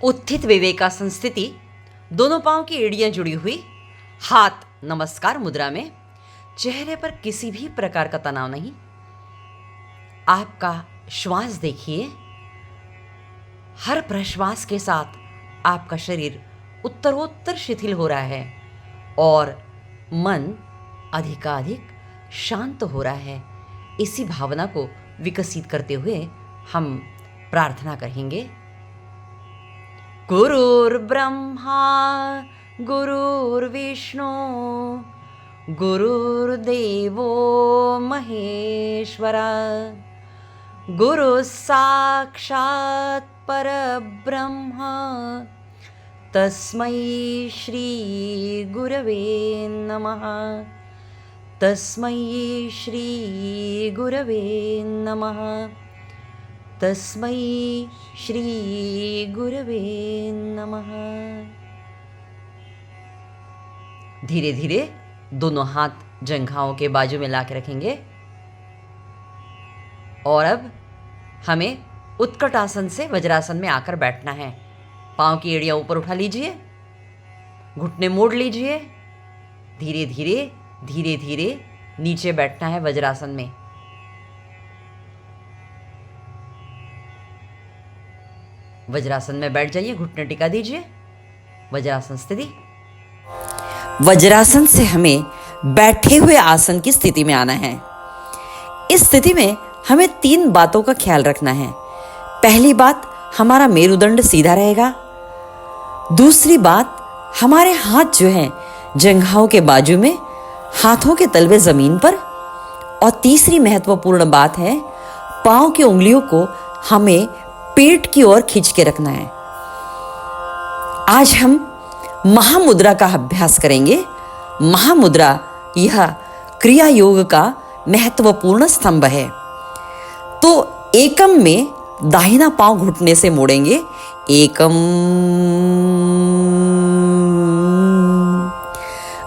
उत्थित विवेकासन स्थिति, दोनों पांव की एड़ियां जुड़ी हुई, हाथ नमस्कार मुद्रा में, चेहरे पर किसी भी प्रकार का तनाव नहीं। आपका श्वास देखिए, हर प्रश्वास के साथ आपका शरीर उत्तरोत्तर शिथिल हो रहा है और मन अधिकाधिक शांत हो रहा है। इसी भावना को विकसित करते हुए हम प्रार्थना करेंगे। गुरुर्ब्रह्मा गुरुर्विष्णु गुरुर्देवो महेश्वरा, गुरु साक्षात् परब्रह्म, तस्मै श्री गुरवे नमः, तस्मै श्री गुरवे नमः, तस्मै श्री गुरवे नमः। धीरे धीरे दोनों हाथ जंघाओं के बाजू में लाके रखेंगे और अब हमें उत्कट आसन से वज्रासन में आकर बैठना है। पांव की एड़ियां ऊपर उठा लीजिए, घुटने मोड़ लीजिए, धीरे धीरे धीरे धीरे नीचे बैठना है वज्रासन में। वज्रासन में बैठ जाइए, घुटने टिका दीजिए। वज्रासन स्थिति। वज्रासन से हमें बैठे हुए आसन की स्थिति में आना है। इस स्थिति में हमें 3 बातों का ख्याल रखना है। पहली बात, हमारा मेरुदंड सीधा रहेगा। दूसरी बात, हमारे हाथ जो हैं जंघाओं के बाजू में, हाथों के तलवे जमीन पर। और तीसरी महत्वपूर्ण बात है, पांव की उंगलियों को हमें पेट की ओर खींच के रखना है। आज हम महामुद्रा का अभ्यास करेंगे। महामुद्रा यह क्रिया योग का महत्वपूर्ण स्तंभ है। तो एकम में दाहिना पांव घुटने से मोड़ेंगे। एकम।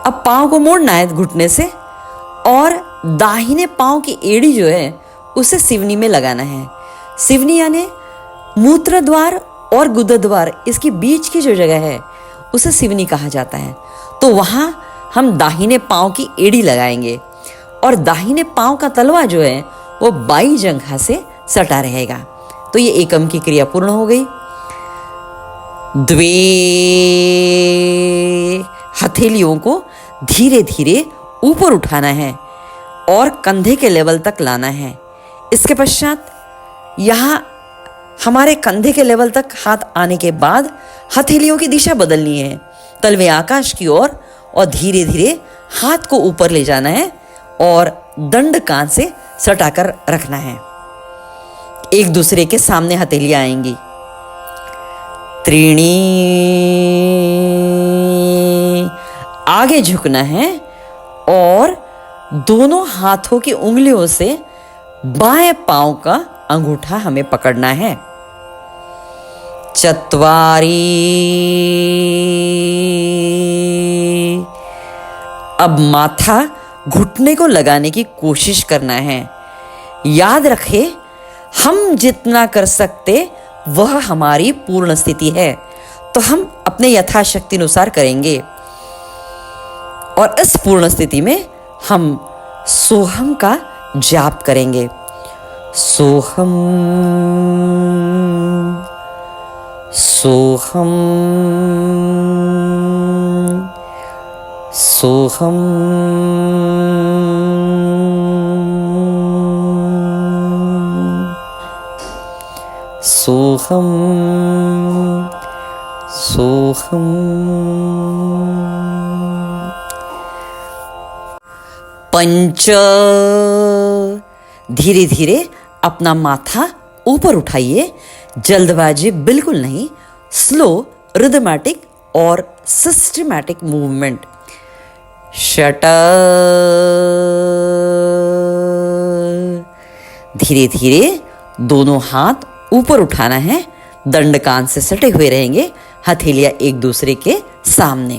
अब पांव को मोड़ना है घुटने से और दाहिने पांव की एड़ी जो है उसे सिवनी में लगाना है। सिवनी यानी मूत्र द्वार और गुदा द्वार, इसके बीच की जो जगह है उसे सिवनी कहा जाता है। तो वहां हम दाहिने पांव की एड़ी लगाएंगे और दाहिने पांव का तलवा जो है वो बाई जंघा से सटा रहेगा। तो ये एकम की क्रिया पूर्ण हो गई। द्वे, हथेलियों को धीरे धीरे ऊपर उठाना है और कंधे के लेवल तक लाना है। इसके पश्चात यहाँ हमारे कंधे के लेवल तक हाथ आने के बाद हथेलियों की दिशा बदलनी है, तलवे आकाश की ओर, और धीरे धीरे हाथ को ऊपर ले जाना है और दंड कान से सटाकर रखना है। एक दूसरे के सामने हथेलियां आएंगी। त्रीणी, आगे झुकना है और दोनों हाथों की उंगलियों से बाएं पांव का अंगूठा हमें पकड़ना है। चत्वारी, अब माथा घुटने को लगाने की कोशिश करना है। याद रखें, हम जितना कर सकते वह हमारी पूर्ण स्थिति है, तो हम अपने यथाशक्ति अनुसार करेंगे। और इस पूर्ण स्थिति में हम सोहम का जाप करेंगे। सोहम सोहम सोहम सोहम सोहम। पंच, धीरे धीरे अपना माथा ऊपर उठाइए। जल्दबाजी बिल्कुल नहीं, स्लो, रिदमेटिक और सिस्टमैटिक मूवमेंट। शट, धीरे धीरे दोनों हाथ ऊपर उठाना है, दंड कान से सटे हुए रहेंगे, हथेलियां एक दूसरे के सामने।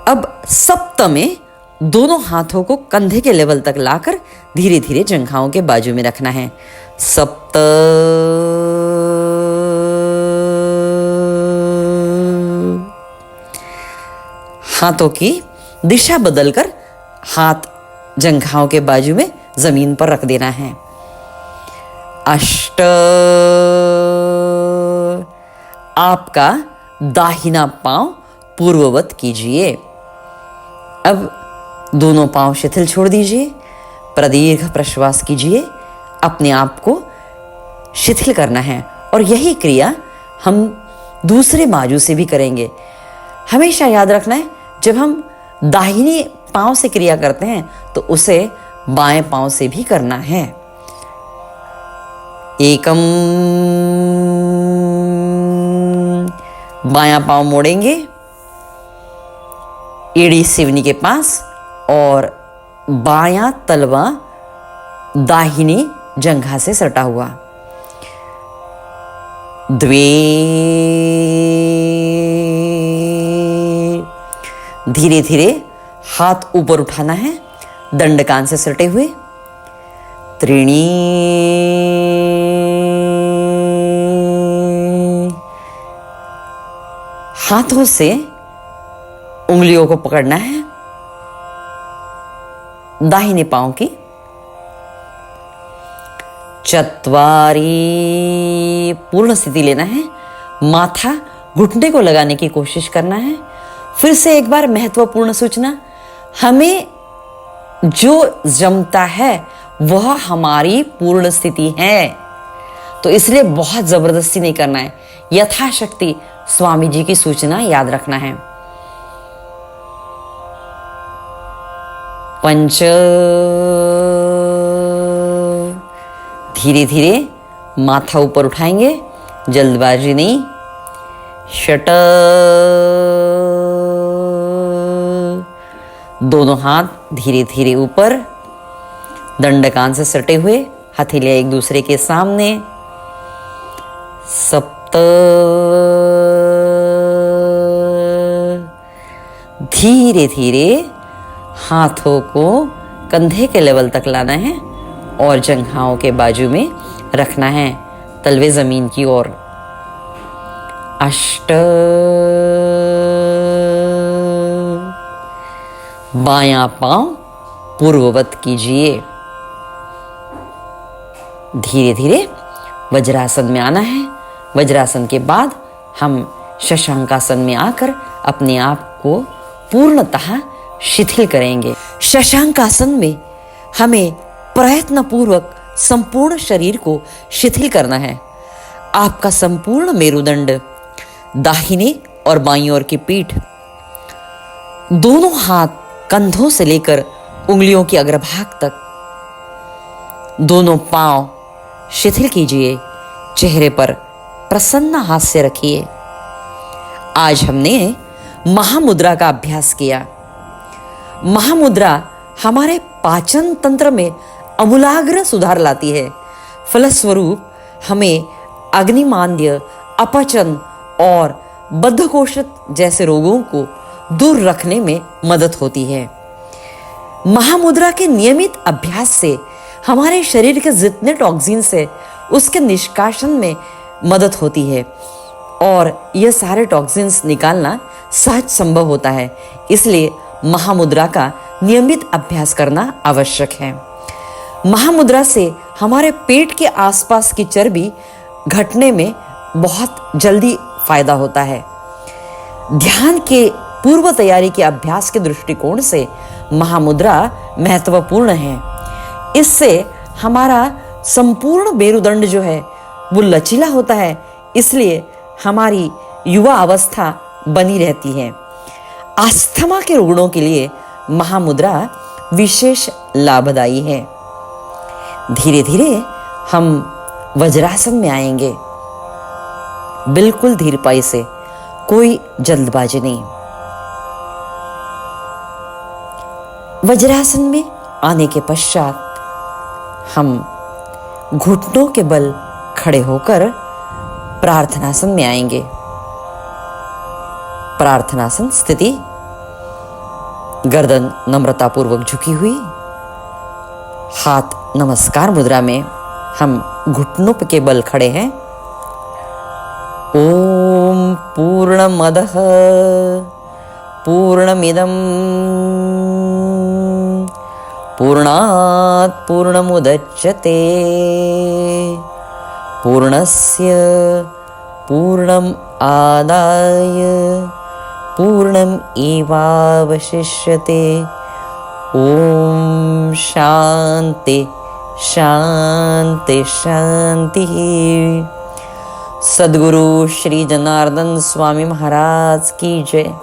अब सप्त में दोनों हाथों को कंधे के लेवल तक लाकर धीरे धीरे जंघाओं के बाजू में रखना है। सप्त, हाथों की दिशा बदलकर हाथ जंघाओं के बाजू में जमीन पर रख देना है। अष्ट, आपका दाहिना पांव पूर्ववत कीजिए। अब दोनों पांव शिथिल छोड़ दीजिए, प्रदीर्घ प्रश्वास कीजिए, अपने आप को शिथिल करना है। और यही क्रिया हम दूसरे बाजू से भी करेंगे। हमेशा याद रखना है, जब हम दाहिने पांव से क्रिया करते हैं तो उसे बाएं पांव से भी करना है। एकम, बायां पांव मोड़ेंगे एड़ी सिवनी के पास और बायां तलवा दाहिनी जंघा से सटा हुआ। द्वे, धीरे धीरे हाथ ऊपर उठाना है दंडकान से सटे हुए। त्रीणी, हाथों से उंगलियों को पकड़ना है दाहिने पांव की। चत्वारी, पूर्ण स्थिति लेना है, माथा घुटने को लगाने की कोशिश करना है। फिर से एक बार महत्वपूर्ण सूचना, हमें जो जमता है वह हमारी पूर्ण स्थिति है, तो इसलिए बहुत जबरदस्ती नहीं करना है। यथाशक्ति स्वामी जी की सूचना याद रखना है। पंच, धीरे धीरे माथा ऊपर उठाएंगे, जल्दबाजी नहीं। षट, दोनों हाथ धीरे धीरे ऊपर दंडकान से सटे हुए, हथेलियां एक दूसरे के सामने। सप्त, धीरे धीरे हाथों को कंधे के लेवल तक लाना है और जंघाओं के बाजू में रखना है, तलवे जमीन की ओर। अष्ट, बायां पांव पूर्ववत कीजिए। धीरे धीरे वज्रासन में आना है। वज्रासन के बाद हम शशांकासन में आकर अपने आप को पूर्णतः शिथिल करेंगे। शशांकासन में हमें प्रयत्न पूर्वक संपूर्ण शरीर को शिथिल करना है। आपका संपूर्ण मेरुदंड, दाहिने और बाईं ओर की पीठ, दोनों हाथ कंधों से लेकर उंगलियों के अग्रभाग तक, दोनों पांव शिथिल कीजिए। चेहरे पर प्रसन्न हास्य रखिए। आज हमने महामुद्रा का अभ्यास किया। महामुद्रा हमारे पाचन तंत्र में अमूलाग्र सुधार लाती है। फलस्वरूप हमें अग्निमांद्य, अपचन और बद्धकोष्ठित जैसे रोगों को दूर रखने में मदद होती है। महामुद्रा के नियमित अभ्यास से हमारे शरीर के जितने टॉक्सिन्स है उसके निष्कासन में मदद होती है और यह सारे टॉक्सिन्स निकालना सहज संभव होता है। इसलिए महामुद्रा का नियमित अभ्यास करना आवश्यक है। महामुद्रा से हमारे पेट के आसपास की चर्बी घटने में बहुत जल्दी फायदा होता है। ध्यान के पूर्व तैयारी के अभ्यास के दृष्टिकोण से महामुद्रा महत्वपूर्ण है। इससे हमारा संपूर्ण मेरुदंड जो है वो लचीला होता है, इसलिए हमारी युवा अवस्था बनी रहती है। अस्थमा के रोगों के लिए महामुद्रा विशेष लाभदायी है। धीरे धीरे हम वज्रासन में आएंगे, बिल्कुल धीरपाई से, कोई जल्दबाजी नहीं। वज्रासन में आने के पश्चात हम घुटनों के बल खड़े होकर प्रार्थनासन में आएंगे। प्रार्थनासन स्थिति, गर्दन नम्रतापूर्वक झुकी हुई, हाथ नमस्कार मुद्रा में, हम घुटनों के बल खड़े हैं। ओम पूर्णमदः पूर्णमिदं पूर्णात् पूर्णमुदच्यते पूर्णस्य पूर्णम् आदाय पूर्णम् एवावशिष्यते। ओम शांति शांति शांति। सद्गुरु श्री जनार्दन स्वामी महाराज की जय।